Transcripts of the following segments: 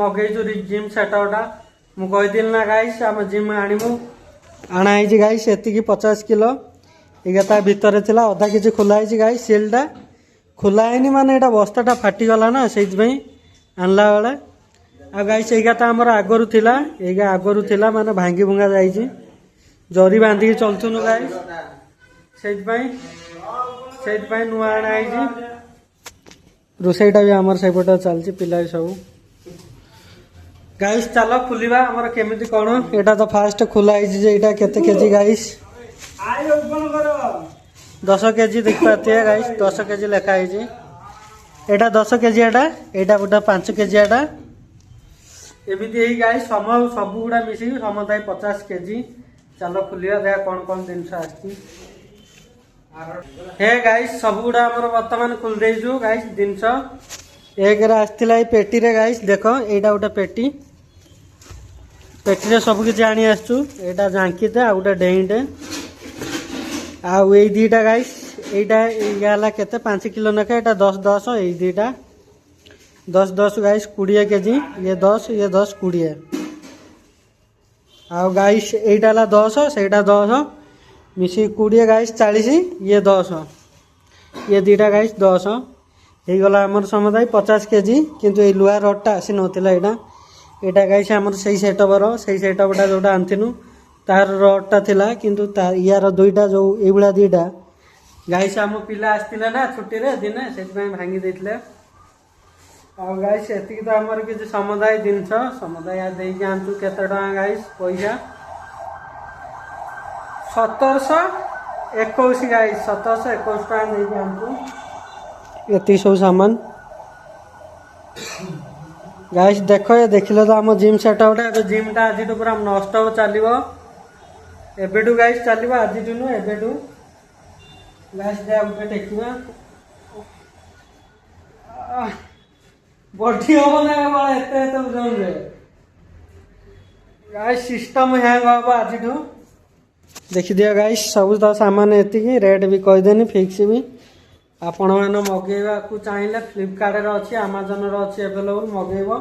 मगेचु gym सेटअपटा मुझे ना guys आम जिम आणमु आणाई गाइस एति 50 किलो ये भितर थिला अधा किसी खोलाई गाइस सेलटा खोलायनी माने एटा बस्ताटा फाटीगला ना से आणला बेले आ गाइस एगाता आमर आगरू थिला एगा आगरू थिला माने भांगी भुंगा जाइछि जरी बांधी चलथुनु गाइस से नुआ आणाई रोसईटा भी आमर सेपटे चलछि पिला सब गाइस चलो खुलिबा हमर केमिति कोन एटा तो फास्ट खुलाई जे एटा केते केजी गाइस 10 केजी देख पाते हैं गाइस 10 केजी लिखा है एटा 10 केजी एटा गोटा 5 केजी एटा एमिति ही गाइस सब गुड़ा मिसी समुदाय 50 केजी चलो खुलिया देखा कौन कौन जिनस आछि हे गाइस सब गुड़ा हमर वर्तमान खुल देजु गाइस जिनस एक रे आस्तिला पेटी रे गाइस देखो एटा गोटा पेटी पेटी रे सब किछि आनी आछू एटा झांकीते आ गोटा डेइटे आउ ये दीटा गाइस यहाँ केते 5 किलो नखे एटा 10 ये दीटा 10 गाइस 20 केजी ये 10 20 आउ गाइस एटा 10 सेटा 10 मिसी 20 गाइस 40 ये 10 ये दीटा गाइस 10 हो गला हमर समुदाय 50 केजी किंतु ये लुहा रडटा आसी नथिला एटा गाइस हमर सही सेटअपटा जोटा आनथिनु तार रडटा थिला किंतु यार दुईटा जो एभला दीटा गाइस आम पिला आसतिले ना छुट्टी रे दिने सेति भांगी देथिले आ गाइस एति तो हमर कि समुदाय जिनस समुदाय देई के आंचु केते टका गाइस पैसा 1721 गाइस 1721 टका देई के आंचु एति सब सामान गाइस देखो ये देखिले तो आम जिम सेटअपटा जिमटा आज तो पूरा नष्ट हो चलिबो एबेडू गाइस चलिबा आज नु एबेडू गाइस दे उठे टेकिबा बॉडी हो ना वाला एते तो जाऊं रे गाइस सिस्टम हैंग होबा आज नु देखि दिया गाइस सब तो सामान एति की रेट भी कहि देनी फिक्स भी आपण माने मगेबा को चाहिए फ्लिपकार्ट रे अछि अमेज़न रे अछि अवेलेबल मगेबो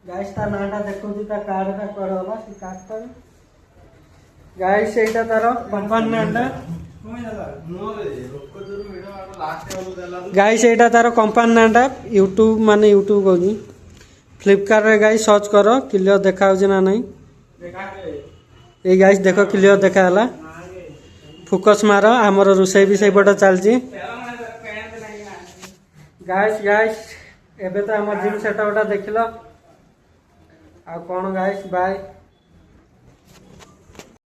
गाइस ता नाटा देखो ता कार्ड ता कर होला सी कार्ड पर गाइस एटा तार कंपनी नाटा गाइस एटा तार कंपनी नाटा यूट्यूब माने यूट्यूब कोनी फ्लिपकार्ट रे गाइस सर्च करो क्लियर देखा हो ना नहीं ए गाइस देखो क्लियर देखा हला फोकस मारो हमर रुसई भी सही पट चलजी गाइस एबे तो हमर जिम सेटअपटा देखिलो आ कोन गाइस बाय।